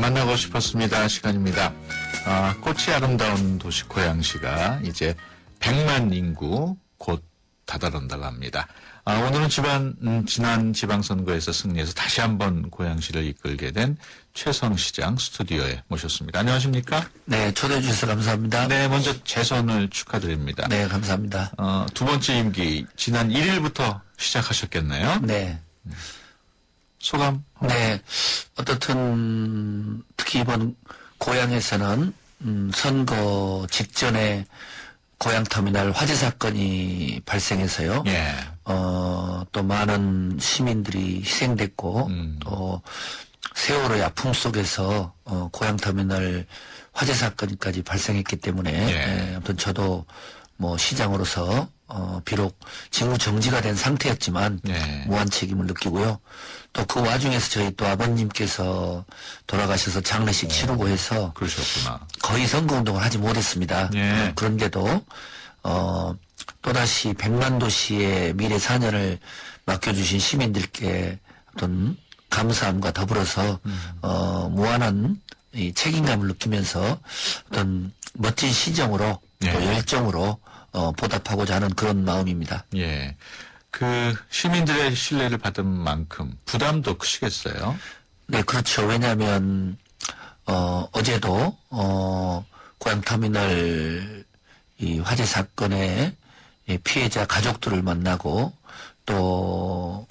만나고 싶었습니다. 시간입니다. 꽃이 아름다운 도시 고양시가 이제 100만 인구 곧 다다른다고 합니다. 오늘은 지난 지방선거에서 승리해서 다시 한번 고양시를 이끌게 된 최성시장 스튜디오에 모셨습니다. 안녕하십니까? 네, 초대해 주셔서 감사합니다. 네, 먼저 재선을 축하드립니다. 네, 감사합니다. 두 번째 임기 지난 1일부터 시작하셨겠네요. 네. 소감? 네, 어떻든 특히 이번 고양에서는 선거 직전에 고양터미널 화재 사건이 발생해서요. 예. 또 많은 시민들이 희생됐고 또 세월호의 아픔 속에서 고양터미널 화재 사건까지 발생했기 때문에 예. 아무튼 저도 뭐 시장으로서 비록 직무 정지가 된 상태였지만 예. 무한 책임을 느끼고요. 또 그 와중에서 저희 또 아버님께서 돌아가셔서 장례식 치르고 해서 그러셨구나. 거의 선거운동을 하지 못했습니다. 예. 그런데도 또다시 100만 도시의 미래 4년을 맡겨주신 시민들께 어떤 감사함과 더불어서 무한한 이 책임감을 느끼면서 어떤 멋진 시정으로 예. 또 열정으로 보답하고자 하는 그런 마음입니다. 예. 그 시민들의 신뢰를 받은 만큼 부담도 크시겠어요? 네, 그렇죠. 왜냐하면 어제도 고양터미널 이 화재 사건의 이 피해자 가족들을 만나고 또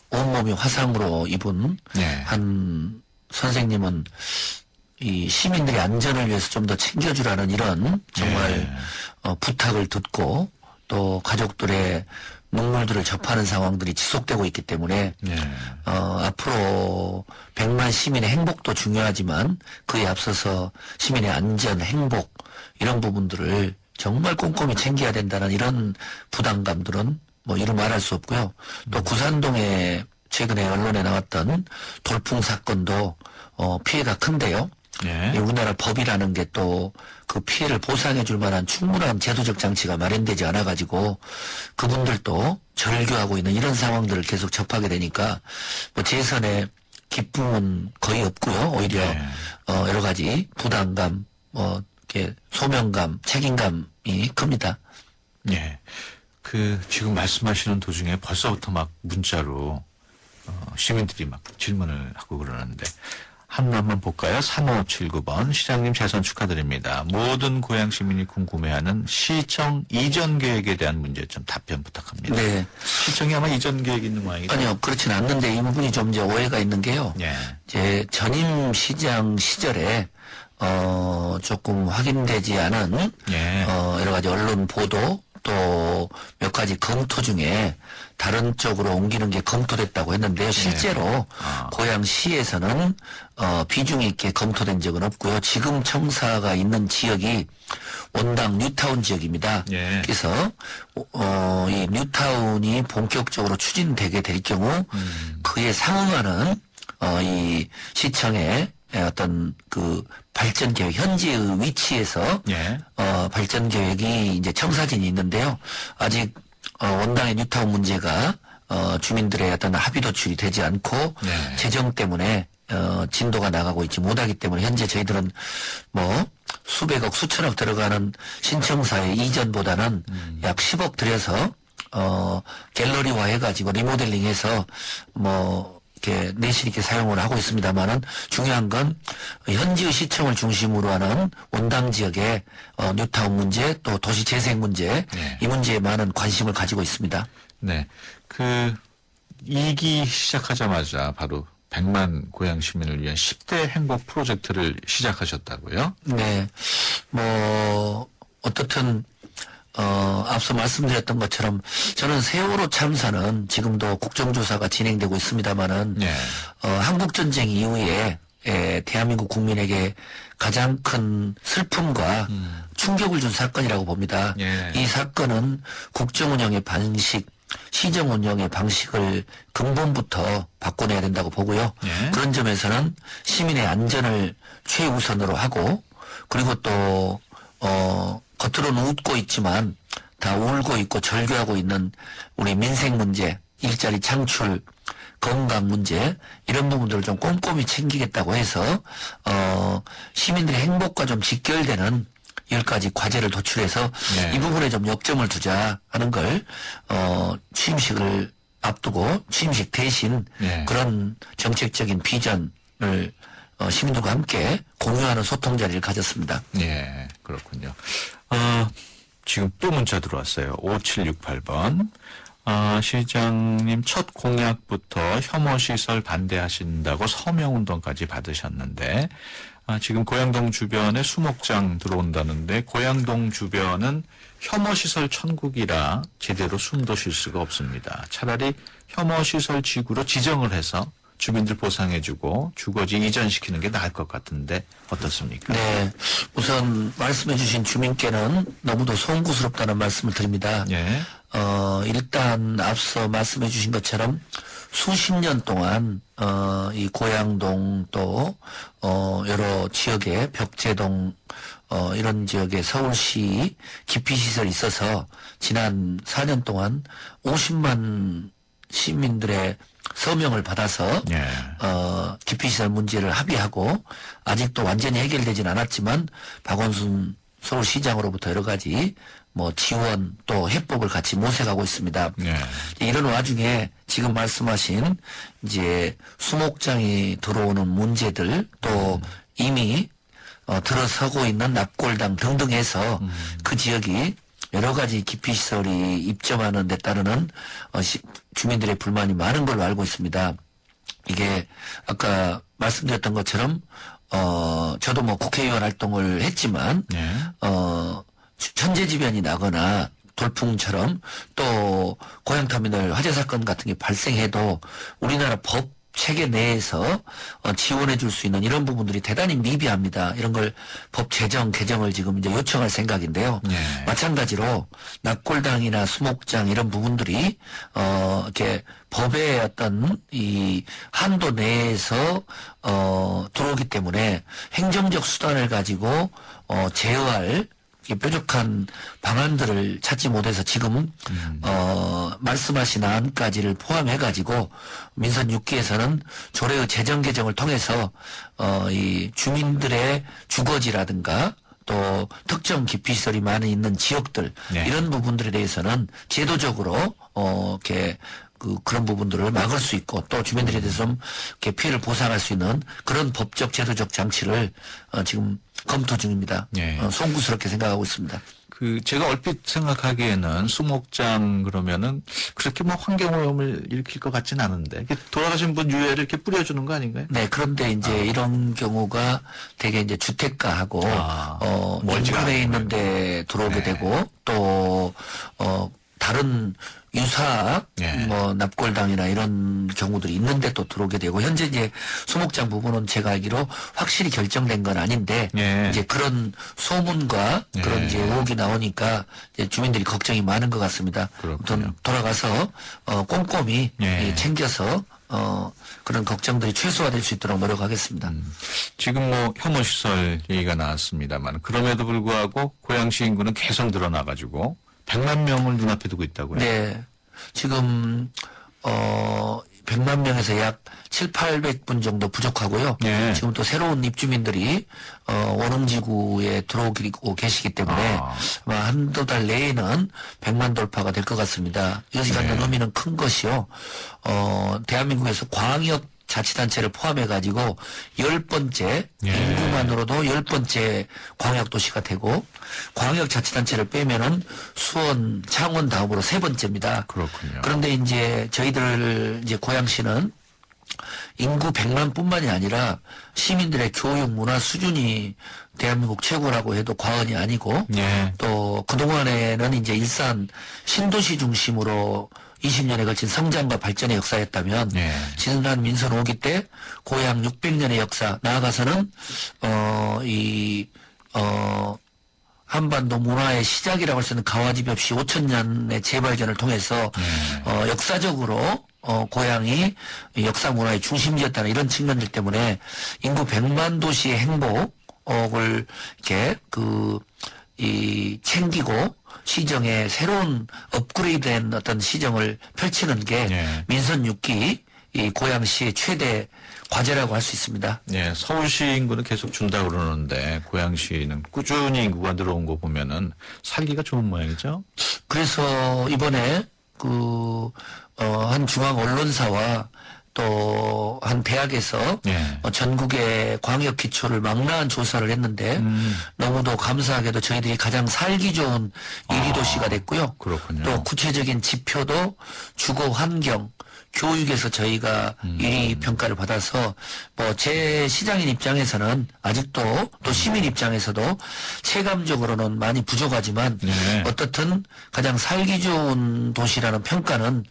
온몸이 화상으로 입은 예. 한 선생님은 이 시민들의 안전을 위해서 좀 더 챙겨주라는 이런 정말 부탁을 듣고 또 가족들의 눈물들을 접하는 상황들이 지속되고 있기 때문에 예. 앞으로 100만 시민의 행복도 중요하지만 그에 앞서서 시민의 안전, 행복 이런 부분들을 정말 꼼꼼히 챙겨야 된다는 이런 부담감들은 뭐 이루 말할 수 없고요. 또 구산동에 최근에 언론에 나왔던 돌풍 사건도 피해가 큰데요. 예. 이 우리나라 법이라는 게 또 그 피해를 보상해 줄 만한 충분한 제도적 장치가 마련되지 않아 가지고 그분들도 절규하고 있는 이런 상황들을 계속 접하게 되니까 뭐 재선에 기쁨은 거의 없고요. 오히려 예. 여러 가지 부담감, 이렇게 소명감, 책임감이 큽니다. 예. 그 지금 말씀하시는 도중에 벌써부터 막 문자로 시민들이 막 질문을 하고 그러는데 한번 볼까요? 3579번 시장님 재선 축하드립니다. 모든 고양 시민이 궁금해하는 시청 이전 계획에 대한 문제점 답변 부탁합니다. 네. 시청이 아마 이전 계획이 있는 모양이죠? 아니요, 그렇지는 않는데 이 부분이 좀 이제 오해가 있는 게요. 예. 이제 전임 시장 시절에 조금 확인되지 않은 예. 여러 가지 언론 보도 또 몇 가지 검토 중에 다른 쪽으로 옮기는 게 검토됐다고 했는데요. 실제로 고양시에서는 비중 있게 검토된 적은 없고요. 지금 청사가 있는 지역이 원당 뉴타운 지역입니다. 예. 그래서 이 뉴타운이 본격적으로 추진되게 될 경우 그에 상응하는 이 시청의 어떤 그 발전 계획, 현지의 위치에서 예. 발전 계획이 이제 청사진이 있는데요. 아직 원당의 뉴타운 문제가 주민들의 어떤 합의 도출이 되지 않고 네. 재정 때문에 진도가 나가고 있지 못하기 때문에 현재 저희들은 뭐 수백억, 수천억 들어가는 신청사의 이전보다는 약 10억 들여서 갤러리화 해가지고 리모델링해서 뭐 이렇게 내실 있게 사용을 하고 있습니다만은 중요한 건 현지의 시청을 중심으로 하는 원당 지역의 뉴타운 문제 또 도시 재생 문제 네. 이 문제에 많은 관심을 가지고 있습니다. 네. 그 2기 시작하자마자 바로 100만 고양 시민을 위한 10대 행복 프로젝트를 시작하셨다고요? 네. 뭐 어떻든 앞서 말씀드렸던 것처럼 저는 세월호 참사는 지금도 국정조사가 진행되고 있습니다만은 네. 한국전쟁 이후에 대한민국 국민에게 가장 큰 슬픔과 충격을 준 사건이라고 봅니다. 예. 이 사건은 국정운영의 방식, 시정운영의 방식을 근본부터 바꿔내야 된다고 보고요. 예. 그런 점에서는 시민의 안전을 최우선으로 하고 그리고 또 겉으로는 웃고 있지만 다 울고 있고 절규하고 있는 우리 민생 문제, 일자리 창출, 건강 문제 이런 부분들을 좀 꼼꼼히 챙기겠다고 해서 시민들의 행복과 좀 직결되는 10가지 과제를 도출해서 네. 이 부분에 좀 역점을 두자 하는 걸 취임식을 앞두고 취임식 대신 네. 그런 정책적인 비전을 시민들과 함께 공유하는 소통 자리를 가졌습니다. 예, 그렇군요. 지금 또 문자 들어왔어요. 5768번. 시장님 첫 공약부터 혐오시설 반대하신다고 서명운동까지 받으셨는데, 지금 고양동 주변에 수목장 들어온다는데, 고양동 주변은 혐오시설 천국이라 제대로 숨도 쉴 수가 없습니다. 차라리 혐오시설 지구로 지정을 해서 주민들 보상해주고 주거지 이전시키는 게 나을 것 같은데 어떻습니까? 네, 우선 말씀해주신 주민께는 너무도 송구스럽다는 말씀을 드립니다. 예. 일단 앞서 말씀해주신 것처럼 수십 년 동안 이 고양동 또 여러 지역에 벽제동 이런 지역에 서울시 기피시설이 있어서 지난 4년 동안 50만 시민들의 서명을 받아서 예. 기피시설 문제를 합의하고 아직도 완전히 해결되진 않았지만 박원순 서울시장으로부터 여러 가지 뭐 지원 또 해법을 같이 모색하고 있습니다. 예. 이런 와중에 지금 말씀하신 이제 수목장이 들어오는 문제들 또 이미 들어서고 있는 납골당 등등 해서 그 지역이 여러 가지 기피시설이 입점하는 데 따르는 주민들의 불만이 많은 걸로 알고 있습니다. 이게 아까 말씀드렸던 것처럼 저도 뭐 국회의원 활동을 했지만 예. 천재지변이 나거나 돌풍처럼 또 고양터미널 화재 사건 같은 게 발생해도 우리나라 법 체계 내에서 지원해 줄 수 있는 이런 부분들이 대단히 미비합니다. 이런 걸 법 제정, 개정을 지금 이제 요청할 생각인데요. 네. 마찬가지로 낙골당이나 수목장 이런 부분들이 이렇게 법의 어떤 이 한도 내에서 들어오기 때문에 행정적 수단을 가지고 제어할 뾰족한 방안들을 찾지 못해서 지금 말씀하신 안까지를 포함해가지고 민선 6기에서는 조례의 재정 개정을 통해서 이 주민들의 주거지라든가 또 특정 기피시설이 많이 있는 지역들 네. 이런 부분들에 대해서는 제도적으로 이렇게 그런 부분들을 막을 수 있고 또 주민들에 대해서 좀 이렇게 피해를 보상할 수 있는 그런 법적 제도적 장치를 지금 검토 중입니다. 예. 송구스럽게 생각하고 있습니다. 제가 얼핏 생각하기에는 수목장 그러면은 그렇게 뭐 환경오염을 일으킬 것 같진 않은데 이렇게 돌아가신 분 유해를 이렇게 뿌려주는 거 아닌가요? 네, 그런데 이제 이런 경우가 되게 이제 주택가하고 멀지가 인근에 않은 있는데 들어오게 네. 되고 또 다른 유사 네. 뭐 납골당이나 이런 경우들이 있는데 또 들어오게 되고 현재 이제 수목장 부분은 제가 알기로 확실히 결정된 건 아닌데 네. 이제 그런 소문과 네. 그런 이제 의혹이 나오니까 이제 주민들이 걱정이 많은 것 같습니다. 그렇군요. 아무튼 돌아가서 꼼꼼히 네. 챙겨서 그런 걱정들이 최소화될 수 있도록 노력하겠습니다. 지금 뭐 혐오시설 얘기가 나왔습니다만 그럼에도 불구하고 고양시 인구는 계속 늘어나가지고 100만 명을 눈앞에 두고 있다고요. 네. 지금 100만 명에서 약 7, 800분 정도 부족하고요. 네. 지금 또 새로운 입주민들이 원흥지구에 들어오고 계시기 때문에 아마 한두 달 내에는 100만 돌파가 될 것 같습니다. 이것이 갖는 의미는 큰 것이요. 대한민국에서 광역 자치단체를 포함해가지고 10번째 예. 인구만으로도 10번째 광역도시가 되고 광역자치단체를 빼면은 수원, 창원 다음으로 3번째입니다. 그렇군요. 그런데 이제 저희들 이제 고양시는 인구 100만 뿐만이 아니라 시민들의 교육 문화 수준이 대한민국 최고라고 해도 과언이 아니고 예. 또 그동안에는 이제 일산 신도시 중심으로 20년에 걸친 성장과 발전의 역사였다면 예. 지난 민선 5기 때 고향 600년의 역사 나아가서는 한반도 문화의 시작이라고 할 수 있는 가와집 없이 5천년의 재발견을 통해서 역사적으로 고향이 역사 문화의 중심지였다는 이런 측면들 때문에 인구 100만 도시의 행복을 이렇게 챙기고 시정에 새로운 업그레이드된 어떤 시정을 펼치는 게 예. 민선 6기 이 고양시의 최대 과제라고 할 수 있습니다. 예, 서울시 인구는 계속 준다 그러는데 고양시는 꾸준히 인구가 늘어온 거 보면은 살기가 좋은 모양이죠. 그래서 이번에 한 중앙 언론사와 또 한 대학에서 예. 전국의 광역 기초를 망라한 조사를 했는데 너무도 감사하게도 저희들이 가장 살기 좋은 1위 도시가 됐고요. 그렇군요. 또 구체적인 지표도 주거 환경, 교육에서 저희가 1위 평가를 받아서 뭐 제 시장인 입장에서는 아직도 또 시민 입장에서도 체감적으로는 많이 부족하지만 네. 어떻든 가장 살기 좋은 도시라는 평가는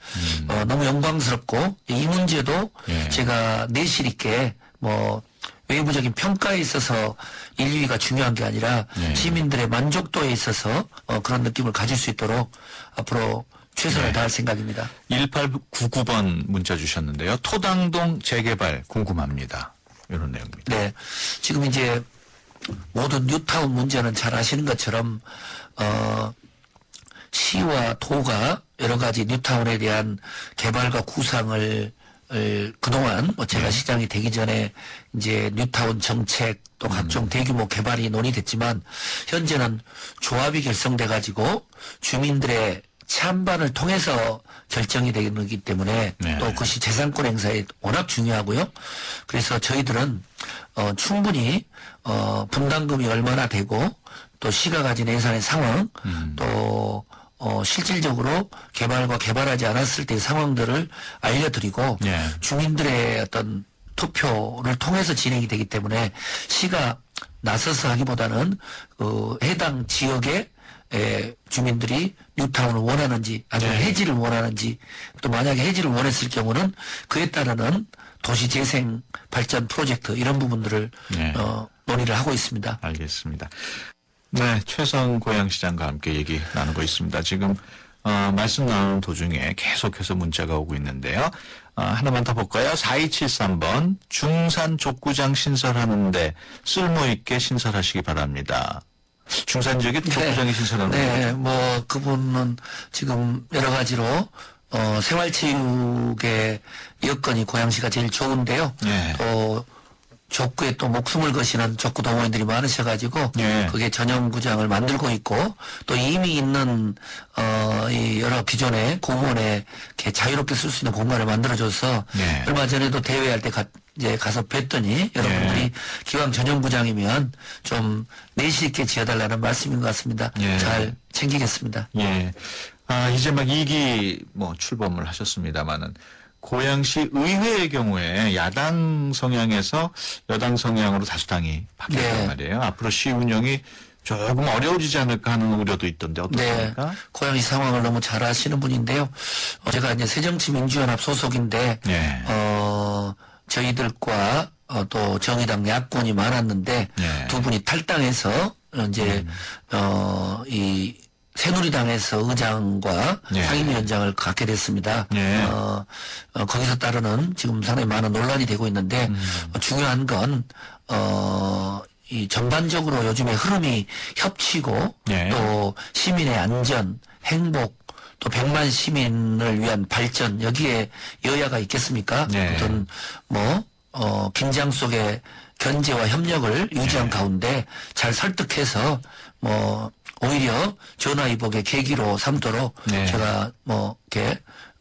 너무 영광스럽고 이 문제도 예. 제가 내실 있게 뭐 외부적인 평가에 있어서 1, 2위가 중요한 게 아니라 네. 시민들의 만족도에 있어서 그런 느낌을 가질 수 있도록 앞으로 최선을 네. 다할 생각입니다. 1899번 문자 주셨는데요. 토당동 재개발 궁금합니다. 이런 내용입니다. 네. 지금 이제 모든 뉴타운 문제는 잘 아시는 것처럼, 시와 도가 여러 가지 뉴타운에 대한 개발과 구상을 그동안 뭐 제가 시장이 되기 전에 이제 뉴타운 정책 또 각종 대규모 개발이 논의됐지만 현재는 조합이 결성돼 가지고 주민들의 찬반을 통해서 결정이 되는 거기 때문에 네. 또 그것이 재산권 행사에 워낙 중요하고요. 그래서 저희들은 충분히 분담금이 얼마나 되고 또 시가 가진 예산의 상황 또 실질적으로 개발과 개발하지 않았을 때의 상황들을 알려드리고 네. 주민들의 어떤 투표를 통해서 진행이 되기 때문에 시가 나서서 하기보다는 해당 지역의 주민들이 뉴타운을 원하는지 아니면 네. 해지를 원하는지 또 만약에 해지를 원했을 경우는 그에 따르는 도시재생 발전 프로젝트 이런 부분들을 네. 논의를 하고 있습니다. 알겠습니다. 네, 최성 고양시장과 함께 얘기 나누고 있습니다. 지금 말씀 나누는 도중에 계속해서 문자가 오고 있는데요. 하나만 더 볼까요? 4273번 중산 족구장 신설하는데 쓸모있게 신설하시기 바랍니다. 중산 지역에 족구장이 신설하는 네, 뭐 그분은 지금 여러 가지로 생활체육의 여건이 고양시가 제일 좋은데요. 네. 또 족구에 또 목숨을 거시는 족구 동호인들이 많으셔가지고 네. 그게 전용구장을 만들고 있고 또 이미 있는 이 여러 기존의 공원에 이렇게 자유롭게 쓸 수 있는 공간을 만들어줘서 네. 얼마 전에도 대회할 때 이제 가서 뵀더니 여러분들이 기왕 전용구장이면 좀 내실 있게 지어달라는 말씀인 것 같습니다. 네. 잘 챙기겠습니다. 예. 이제 막 2기 출범을 하셨습니다만은 고양시 의회의 경우에 야당 성향에서 여당 성향으로 다수당이 바뀌었단 네. 말이에요. 앞으로 시 운영이 조금 어려워지지 않을까 하는 우려도 있던데 네. 어떻습니까? 고양시 상황을 너무 잘 아시는 분인데요. 제가 이제 새정치민주연합 소속인데, 네. 저희들과 또 정의당 야권이 많았는데, 네. 두 분이 탈당해서 이제, 이 새누리당에서 의장과 네. 상임위원장을 갖게 됐습니다. 네. 거기서 따르는 지금 상당히 많은 논란이 되고 있는데, 중요한 건, 이 전반적으로 요즘에 흐름이 협치고 네. 또 시민의 안전, 행복, 또 100만 시민을 위한 발전 여기에 여야가 있겠습니까? 네. 어떤 긴장 속에 견제와 협력을 유지한 가운데 잘 설득해서 오히려 전화위복의 계기로 삼도록 네. 제가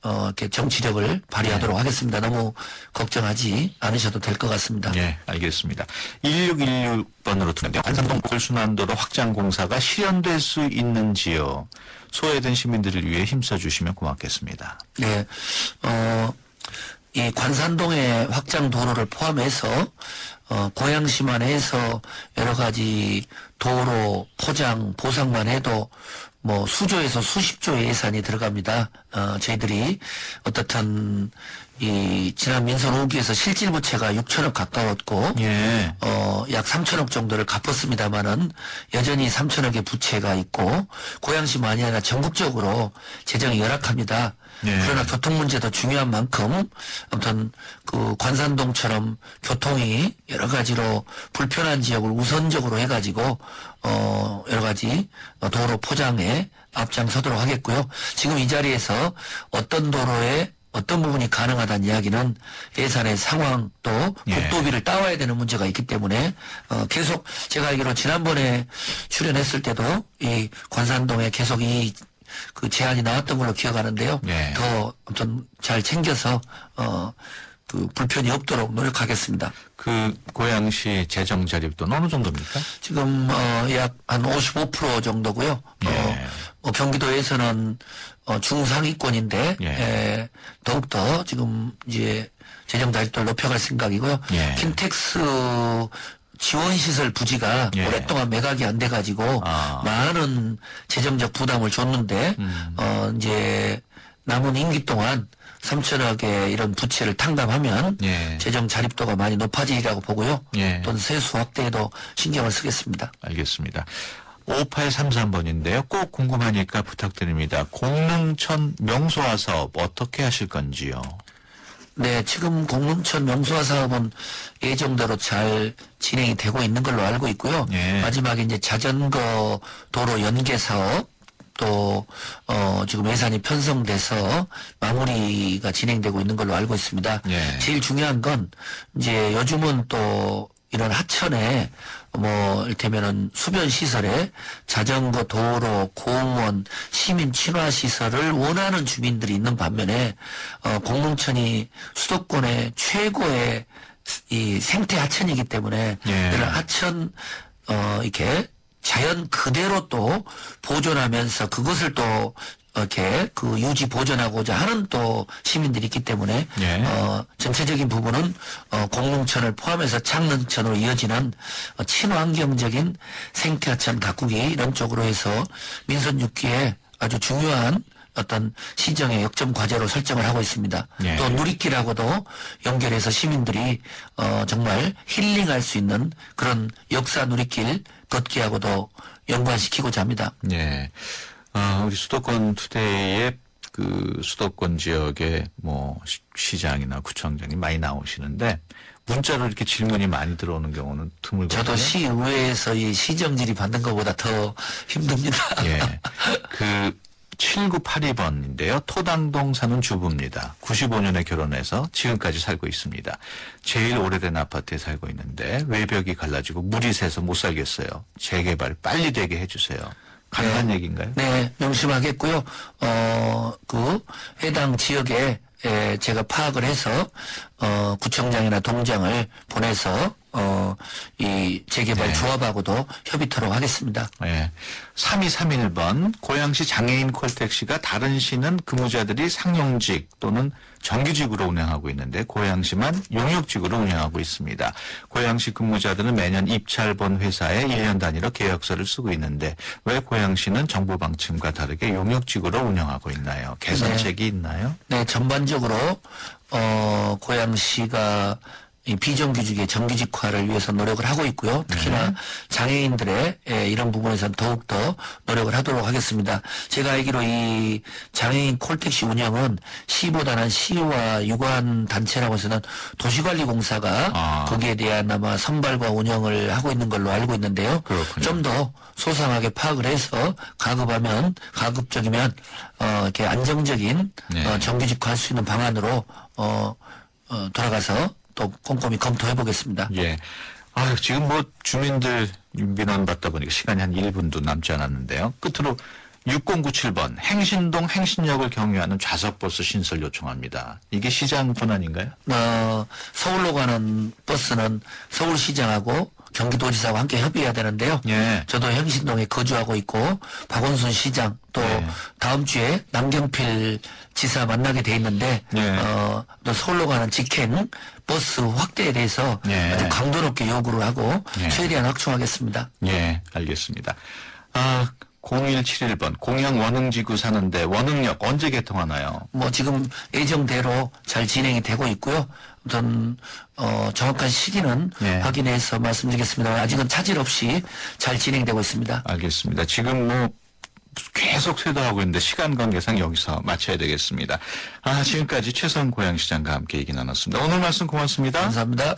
이렇게 정치력을 발휘하도록 하겠습니다. 너무 걱정하지 않으셔도 될 것 같습니다. 네, 알겠습니다. 1616번으로 들었는데요. 관산동 보궐순환도로 확장 공사가 실현될 수 있는지요? 소외된 시민들을 위해 힘써주시면 고맙겠습니다. 네, 이 관산동의 확장 도로를 포함해서 고양시만 해서 여러 가지 도로 포장 보상만 해도 수조에서 수십조의 예산이 들어갑니다. 저희들이 어떻든 지난 민선 5기에서 실질 부채가 6천억 가까웠고 예. 약 3천억 정도를 갚았습니다만은 여전히 3천억의 부채가 있고 고양시만이 아니라 전국적으로 재정이 열악합니다. 예. 그러나 교통 문제도 중요한 만큼 아무튼 그 관산동처럼 교통이 여러 가지로 불편한 지역을 우선적으로 해가지고 여러 가지 도로 포장에 앞장서도록 하겠고요. 지금 이 자리에서 어떤 도로에 어떤 부분이 가능하다는 이야기는 예산의 상황 또 예. 국도비를 따와야 되는 문제가 있기 때문에 계속 제가 알기로 지난번에 출연했을 때도 이 관산동에 계속 그 제안이 나왔던 걸로 기억하는데요. 예. 더 아무튼 잘 챙겨서 그 불편이 없도록 노력하겠습니다. 그 고양시 재정 자립도는 어느 정도입니까? 지금 약 한 55% 정도고요. 예. 경기도에서는 중상위권인데 예. 더욱더 지금 이제 재정 자립도를 높여갈 생각이고요. 예. 킨텍스 지원시설 부지가 예. 오랫동안 매각이 안 돼가지고 많은 재정적 부담을 줬는데 이제 남은 임기 동안 3천억의 이런 부채를 탕감하면 예. 재정 자립도가 많이 높아지리라고 보고요. 예. 또는 세수 확대에도 신경을 쓰겠습니다. 알겠습니다. 5833번인데요. 꼭 궁금하니까 부탁드립니다. 공릉천 명소화 사업 어떻게 하실 건지요? 네, 지금 공릉천 명소화 사업은 예정대로 잘 진행이 되고 있는 걸로 알고 있고요. 예. 마지막에 이제 자전거 도로 연계 사업 또 지금 예산이 편성돼서 마무리가 진행되고 있는 걸로 알고 있습니다. 예. 제일 중요한 건 이제 요즘은 또 이런 하천에 뭐 이를테면은 수변 시설에 자전거 도로 공원 시민 친화 시설을 원하는 주민들이 있는 반면에 공릉천이 수도권의 최고의 이 생태 하천이기 때문에 예. 이런 하천 이렇게 자연 그대로 또 보존하면서 그것을 또 이렇게 그 유지 보존하고자 하는 또 시민들이 있기 때문에 예. 전체적인 부분은 공릉천을 포함해서 창릉천으로 이어지는 친환경적인 생태하천 가꾸기 이런 쪽으로 해서 민선 6기에 아주 중요한 어떤 시정의 역점 과제로 설정을 하고 있습니다. 예. 또 누리길하고도 연결해서 시민들이 정말 힐링할 수 있는 그런 역사 누리길 걷기하고도 연관시키고자 합니다. 예. 우리 수도권 투데이에 그 수도권 지역에 뭐 시장이나 구청장이 많이 나오시는데 문자로 이렇게 질문이 많이 들어오는 경우는 드물거든요. 저도 시의회에서 이 시정질이 받는 것보다 더 힘듭니다. 예. 그 7982번인데요. 토당동 사는 주부입니다. 95년에 결혼해서 지금까지 살고 있습니다. 제일 오래된 아파트에 살고 있는데 외벽이 갈라지고 물이 새서 못 살겠어요. 재개발 빨리 되게 해주세요. 가능한 얘기인가요? 네, 명심하겠고요. 그 해당 지역에 제가 파악을 해서 구청장이나 동장을 보내서 이 재개발 네. 조합하고도 협의토록 하겠습니다. 예. 3231번 고양시 장애인 콜택시가 다른 시는 근무자들이 상용직 또는 정규직으로 운영하고 있는데 고양시만 용역직으로 운영하고 있습니다. 고양시 근무자들은 매년 입찰 본 회사에 1년 단위로 계약서를 쓰고 있는데 왜 고양시는 정부 방침과 다르게 용역직으로 운영하고 있나요? 개선책이 있나요? 네, 전반적으로 고양시가 이 비정규직의 정규직화를 위해서 노력을 하고 있고요. 특히나 장애인들의 이런 부분에서는 더욱더 노력을 하도록 하겠습니다. 제가 알기로 이 장애인 콜택시 운영은 시보다는 시와 유관 단체라고 해서는 도시관리공사가 거기에 대한 아마 선발과 운영을 하고 있는 걸로 알고 있는데요. 그렇군요. 좀 더 소상하게 파악을 해서 가급적이면 이렇게 안정적인 네. 정규직화할 수 있는 방안으로 돌아가서 또 꼼꼼히 검토해 보겠습니다. 예. 지금 뭐 주민들 민원 받다 보니까 시간이 한 1분도 남지 않았는데요. 끝으로 6097번 행신동 행신역을 경유하는 좌석버스 신설 요청합니다. 이게 시장 권한인가요? 서울로 가는 버스는 서울시장하고 경기도지사와 함께 협의해야 되는데요. 예. 저도 행신동에 거주하고 있고 박원순 시장 또 예. 다음 주에 남경필 지사 만나게 돼 있는데 예. 또 서울로 가는 직행 버스 확대에 대해서 예. 아주 강도 높게 요구를 하고 예. 최대한 확충하겠습니다. 예, 알겠습니다. 0171번 공양 원흥지구 사는데 원흥역 언제 개통하나요? 뭐 지금 예정대로 잘 진행이 되고 있고요. 어떤 정확한 시기는 예. 확인해서 말씀드리겠습니다. 아직은 차질 없이 잘 진행되고 있습니다. 알겠습니다. 지금 뭐 계속 쇄도하고 있는데 시간 관계상 여기서 마쳐야 되겠습니다. 지금까지 최선 고양시장과 함께 얘기 나눴습니다. 오늘 말씀 고맙습니다. 감사합니다.